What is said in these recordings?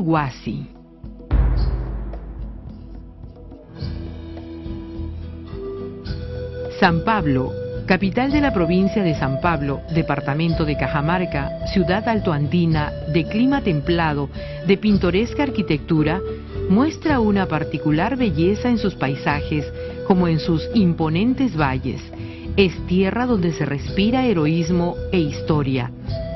Kunturhuasi. San Pablo, capital de la provincia de San Pablo, departamento de Cajamarca, ciudad altoandina, de clima templado, de pintoresca arquitectura, muestra una particular belleza en sus paisajes como en sus imponentes valles. Es tierra donde se respira heroísmo e historia,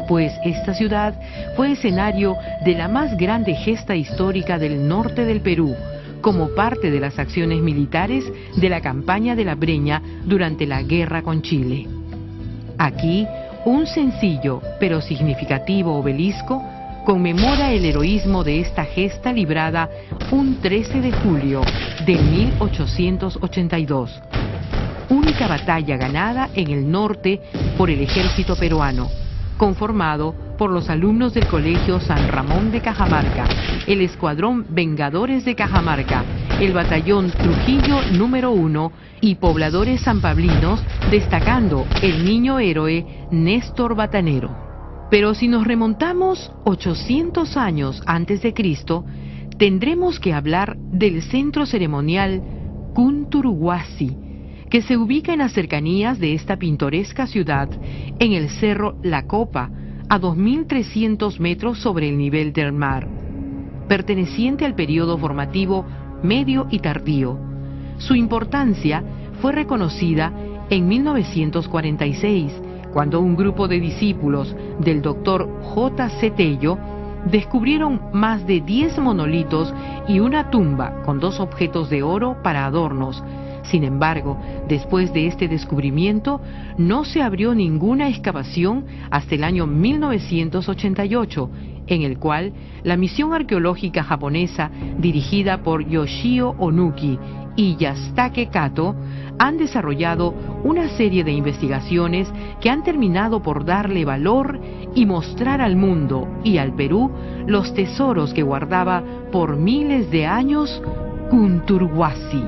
pues esta ciudad fue escenario de la más grande gesta histórica del norte del Perú, como parte de las acciones militares de la campaña de la Breña durante la guerra con Chile. Aquí, un sencillo pero significativo obelisco conmemora el heroísmo de esta gesta librada un 13 de julio de 1882. Única batalla ganada en el norte por el ejército peruano, conformado por los alumnos del Colegio San Ramón de Cajamarca, el Escuadrón Vengadores de Cajamarca, el Batallón Trujillo número 1 y pobladores sanpablinos, destacando el niño héroe Néstor Batanero. Pero si nos remontamos 800 años antes de Cristo, tendremos que hablar del centro ceremonial Kunturhuasi, que se ubica en las cercanías de esta pintoresca ciudad, en el cerro La Copa, a 2.300 metros sobre el nivel del mar, perteneciente al periodo formativo medio y tardío. Su importancia fue reconocida en 1946, cuando un grupo de discípulos del doctor J.C. Tello descubrieron más de 10 monolitos y una tumba con 2 objetos de oro para adornos. Sin embargo, después de este descubrimiento, no se abrió ninguna excavación hasta el año 1988, en el cual la misión arqueológica japonesa, dirigida por Yoshio Onuki y Yasutake Kato, han desarrollado una serie de investigaciones que han terminado por darle valor y mostrar al mundo y al Perú los tesoros que guardaba por miles de años Kunturhuasi.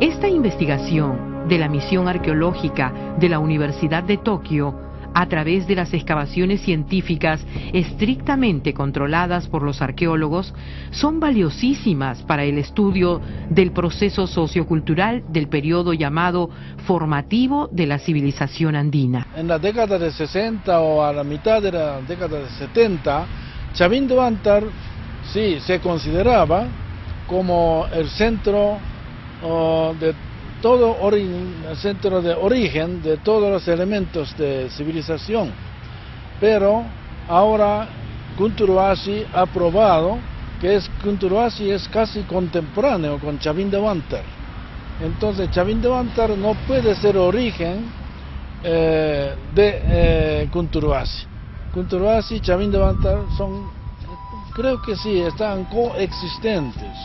Esta investigación de la misión arqueológica de la Universidad de Tokio, a través de las excavaciones científicas estrictamente controladas por los arqueólogos, son valiosísimas para el estudio del proceso sociocultural del periodo llamado formativo de la civilización andina. En la década de 60 o a la mitad de la década de 70, Chavín de Huántar sí se consideraba como el centro de todo el centro de origen de todos los elementos de civilización, pero ahora Kunturhuasi ha probado que Kunturhuasi es casi contemporáneo con Chavín de Huántar. Entonces Chavín de Huántar no puede ser origen de Kunturhuasi. Kunturhuasi y Chavín de Huántar son, creo que sí, están coexistentes.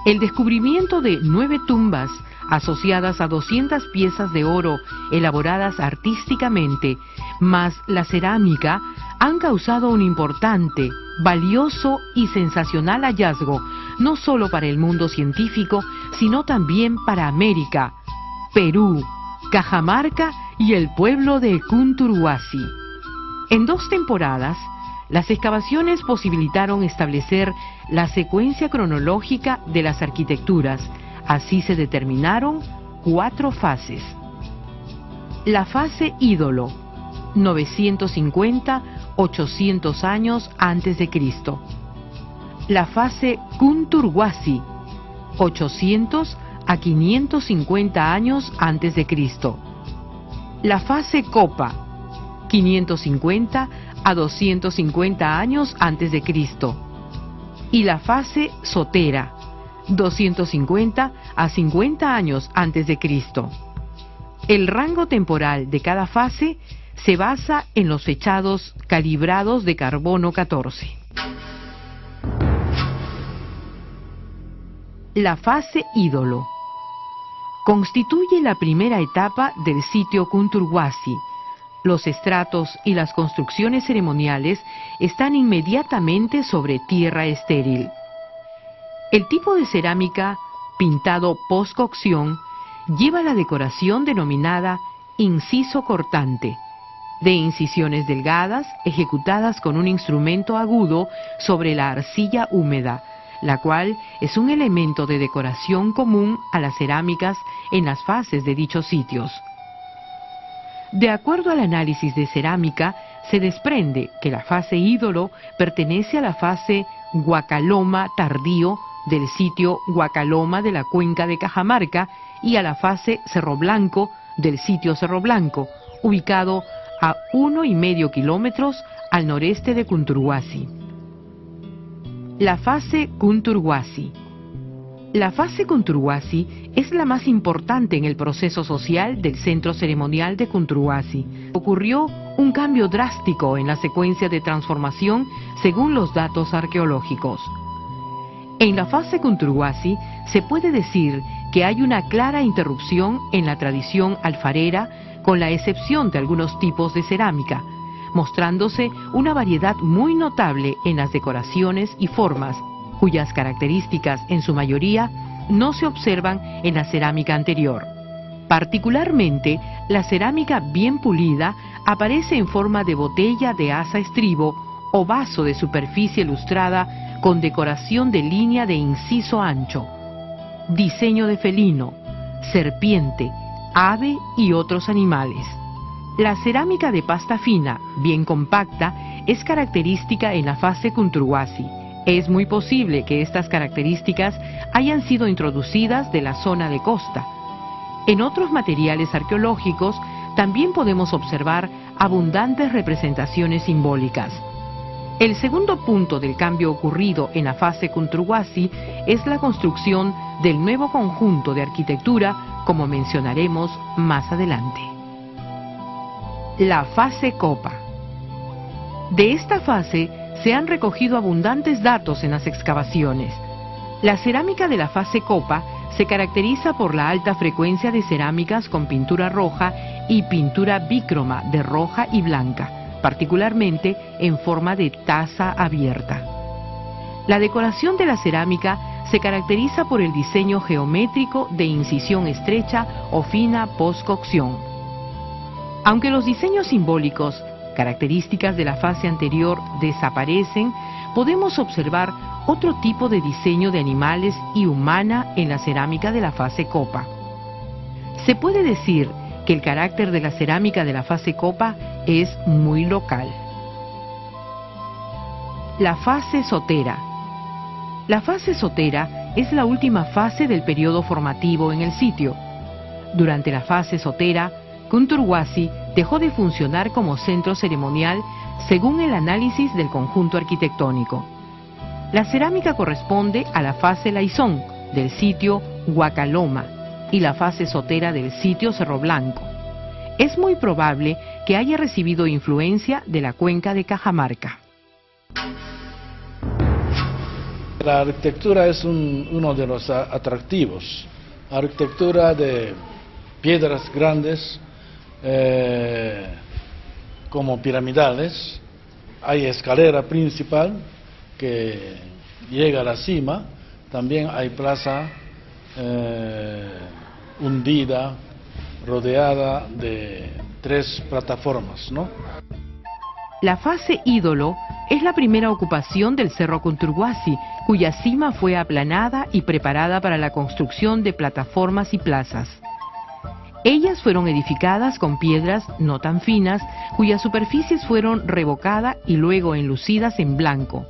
El descubrimiento de 9 tumbas asociadas a 200 piezas de oro elaboradas artísticamente, más la cerámica, han causado un importante, valioso y sensacional hallazgo, no solo para el mundo científico, sino también para América, Perú, Cajamarca y el pueblo de Kunturhuasi. En 2 temporadas, las excavaciones posibilitaron establecer la secuencia cronológica de las arquitecturas. Así se determinaron 4 fases. La fase ídolo, 950-800 años antes de Cristo. La fase Kunturhuasi, 800 a 550 años antes de Cristo. La fase Copa, 550 a 250 años antes de Cristo. Y la fase Sotera, 250 a 50 años antes de Cristo. El rango temporal de cada fase se basa en los fechados calibrados de carbono 14. La fase ídolo constituye la primera etapa del sitio Kunturhuasi. Los estratos y las construcciones ceremoniales están inmediatamente sobre tierra estéril. El tipo de cerámica pintado post-cocción lleva la decoración denominada inciso cortante, de incisiones delgadas ejecutadas con un instrumento agudo sobre la arcilla húmeda, la cual es un elemento de decoración común a las cerámicas en las fases de dichos sitios. De acuerdo al análisis de cerámica, se desprende que la fase ídolo pertenece a la fase Huacaloma tardío del sitio Huacaloma de la cuenca de Cajamarca y a la fase Cerro Blanco del sitio Cerro Blanco, ubicado a 1,5 kilómetros al noreste de Cunturhuasi. La fase Cunturhuasi. La fase Cunturhuasi es la más importante en el proceso social del centro ceremonial de Cunturhuasi. Ocurrió un cambio drástico en la secuencia de transformación según los datos arqueológicos. En la fase Cunturhuasi se puede decir que hay una clara interrupción en la tradición alfarera, con la excepción de algunos tipos de cerámica, mostrándose una variedad muy notable en las decoraciones y formas, cuyas características en su mayoría no se observan en la cerámica anterior. Particularmente, la cerámica bien pulida aparece en forma de botella de asa estribo o vaso de superficie lustrada con decoración de línea de inciso ancho, diseño de felino, serpiente, ave y otros animales. La cerámica de pasta fina, bien compacta, es característica en la fase Cunturhuasi. Es muy posible que estas características hayan sido introducidas de la zona de costa. En otros materiales arqueológicos también podemos observar abundantes representaciones simbólicas. El segundo punto del cambio ocurrido en la fase Cunturhuasi es la construcción del nuevo conjunto de arquitectura, como mencionaremos más adelante. La fase Copa. De esta fase se han recogido abundantes datos en las excavaciones. La cerámica de la fase Copa se caracteriza por la alta frecuencia de cerámicas con pintura roja y pintura bícroma de roja y blanca, particularmente en forma de taza abierta. La decoración de la cerámica se caracteriza por el diseño geométrico de incisión estrecha o fina post-cocción. Aunque los diseños simbólicos, características de la fase anterior, desaparecen, podemos observar otro tipo de diseño de animales y humana en la cerámica de la fase Copa. Se puede decir que el carácter de la cerámica de la fase Copa es muy local. La fase Sotera. La fase Sotera es la última fase del periodo formativo en el sitio. Durante la fase Sotera, Cunturhuasi dejó de funcionar como centro ceremonial según el análisis del conjunto arquitectónico. La cerámica corresponde a la fase Laizón del sitio Huacaloma y la fase Sotera del sitio Cerro Blanco. Es muy probable que haya recibido influencia de la cuenca de Cajamarca. La arquitectura es uno de los atractivos. Arquitectura de piedras grandes, como piramidales. Hay escalera principal que llega a la cima. También hay plaza hundida, rodeada de 3 plataformas, ¿no? La fase ídolo es la primera ocupación del Cerro Cunturhuasi, cuya cima fue aplanada y preparada para la construcción de plataformas y plazas. Ellas fueron edificadas con piedras no tan finas, cuyas superficies fueron revocadas y luego enlucidas en blanco.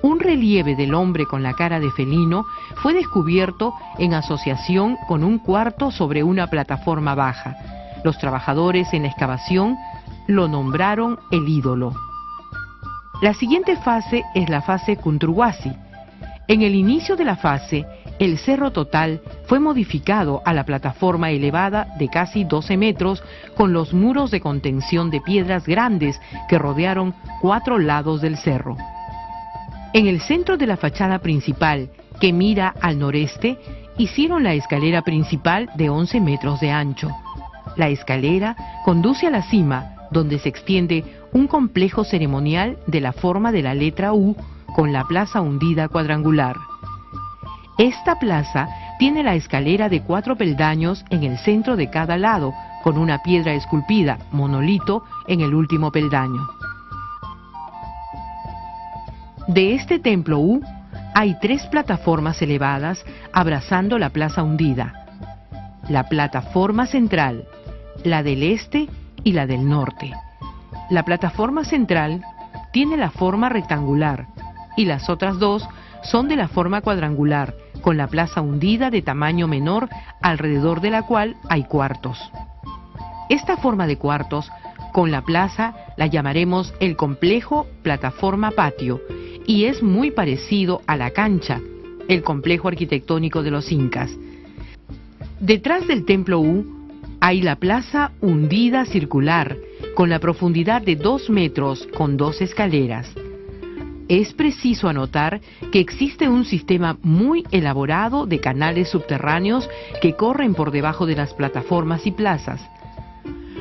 Un relieve del hombre con la cara de felino fue descubierto en asociación con un cuarto sobre una plataforma baja. Los trabajadores en la excavación lo nombraron el ídolo. La siguiente fase es la fase Cunturhuasi. En el inicio de la fase, el cerro total fue modificado a la plataforma elevada de casi 12 metros con los muros de contención de piedras grandes que rodearon 4 lados del cerro. En el centro de la fachada principal, que mira al noreste, hicieron la escalera principal de 11 metros de ancho. La escalera conduce a la cima, donde se extiende un complejo ceremonial de la forma de la letra U con la plaza hundida cuadrangular. Esta plaza tiene la escalera de 4 peldaños en el centro de cada lado, con una piedra esculpida, monolito, en el último peldaño. De este templo U hay 3 plataformas elevadas abrazando la plaza hundida: la plataforma central, la del este y la del norte. La plataforma central tiene la forma rectangular y las otras 2 son de la forma cuadrangular, con la plaza hundida de tamaño menor, alrededor de la cual hay cuartos. Esta forma de cuartos, con la plaza, la llamaremos el complejo plataforma-patio, y es muy parecido a la cancha, el complejo arquitectónico de los incas. Detrás del templo U hay la plaza hundida circular, con la profundidad de 2 metros, con 2 escaleras. Es preciso anotar que existe un sistema muy elaborado de canales subterráneos que corren por debajo de las plataformas y plazas.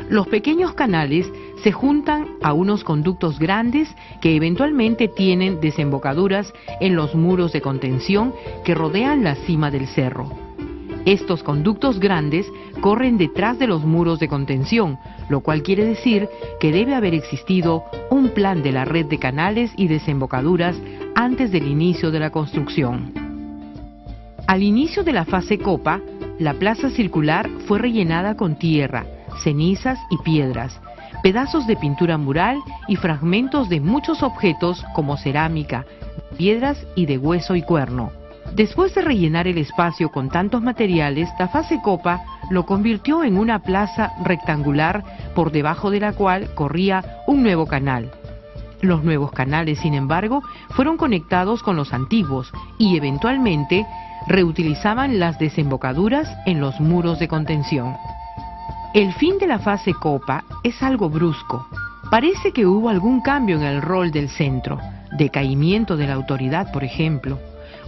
Los pequeños canales se juntan a unos conductos grandes que eventualmente tienen desembocaduras en los muros de contención que rodean la cima del cerro. Estos conductos grandes corren detrás de los muros de contención, lo cual quiere decir que debe haber existido un plan de la red de canales y desembocaduras antes del inicio de la construcción. Al inicio de la fase copa, la plaza circular fue rellenada con tierra, cenizas y piedras, pedazos de pintura mural y fragmentos de muchos objetos como cerámica, piedras y de hueso y cuerno. Después de rellenar el espacio con tantos materiales, la fase copa lo convirtió en una plaza rectangular por debajo de la cual corría un nuevo canal. Los nuevos canales, sin embargo, fueron conectados con los antiguos y eventualmente reutilizaban las desembocaduras en los muros de contención. El fin de la fase copa es algo brusco. Parece que hubo algún cambio en el rol del centro, decaimiento de la autoridad, por ejemplo.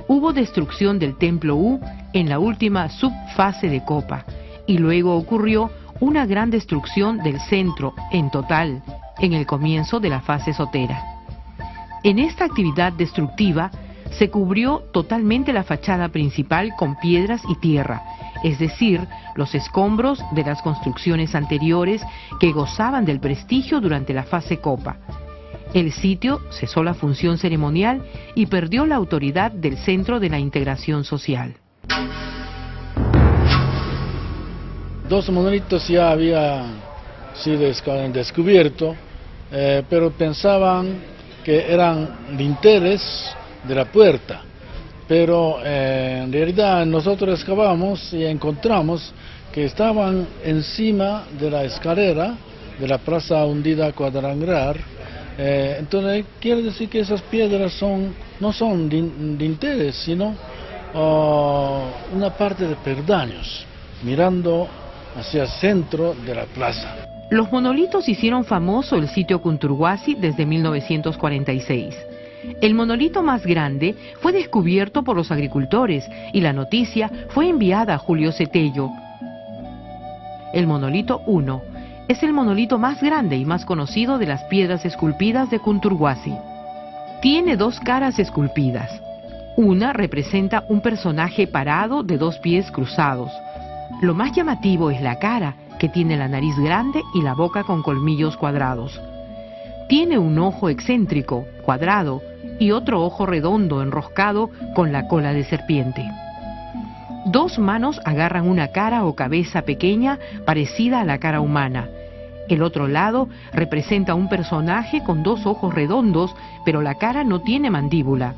Hubo destrucción del templo U en la última subfase de copa, y luego ocurrió una gran destrucción del centro en total en el comienzo de la fase sotera. En esta actividad destructiva se cubrió totalmente la fachada principal con piedras y tierra, es decir, los escombros de las construcciones anteriores que gozaban del prestigio durante la fase copa. El sitio cesó la función ceremonial y perdió la autoridad del centro de la integración social. 2 monolitos ya había sido descubiertos, pero pensaban que eran dinteles de la puerta. Pero en realidad nosotros excavamos y encontramos que estaban encima de la escalera de la plaza hundida cuadrangular. Entonces quiere decir que esas piedras no son dinteles, sino una parte de peldaños, mirando hacia el centro de la plaza. Los monolitos hicieron famoso el sitio Cunturhuasi desde 1946. El monolito más grande fue descubierto por los agricultores y la noticia fue enviada a Julio Cetello. El monolito 1 es el monolito más grande y más conocido de las piedras esculpidas de Cunturhuasi. Tiene 2 caras esculpidas. Una representa un personaje parado de 2 pies cruzados. Lo más llamativo es la cara, que tiene la nariz grande y la boca con colmillos cuadrados. Tiene un ojo excéntrico, cuadrado, y otro ojo redondo enroscado con la cola de serpiente. 2 manos agarran una cara o cabeza pequeña parecida a la cara humana. El otro lado representa un personaje con 2 ojos redondos, pero la cara no tiene mandíbula.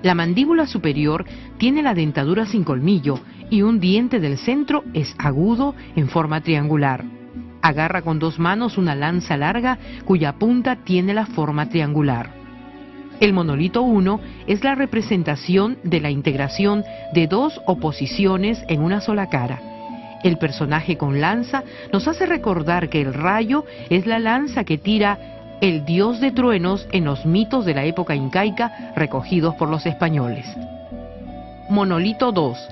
La mandíbula superior tiene la dentadura sin colmillo y un diente del centro es agudo en forma triangular. Agarra con 2 manos una lanza larga cuya punta tiene la forma triangular. El monolito 1 es la representación de la integración de 2 oposiciones en una sola cara. El personaje con lanza nos hace recordar que el rayo es la lanza que tira el dios de truenos en los mitos de la época incaica recogidos por los españoles. Monolito 2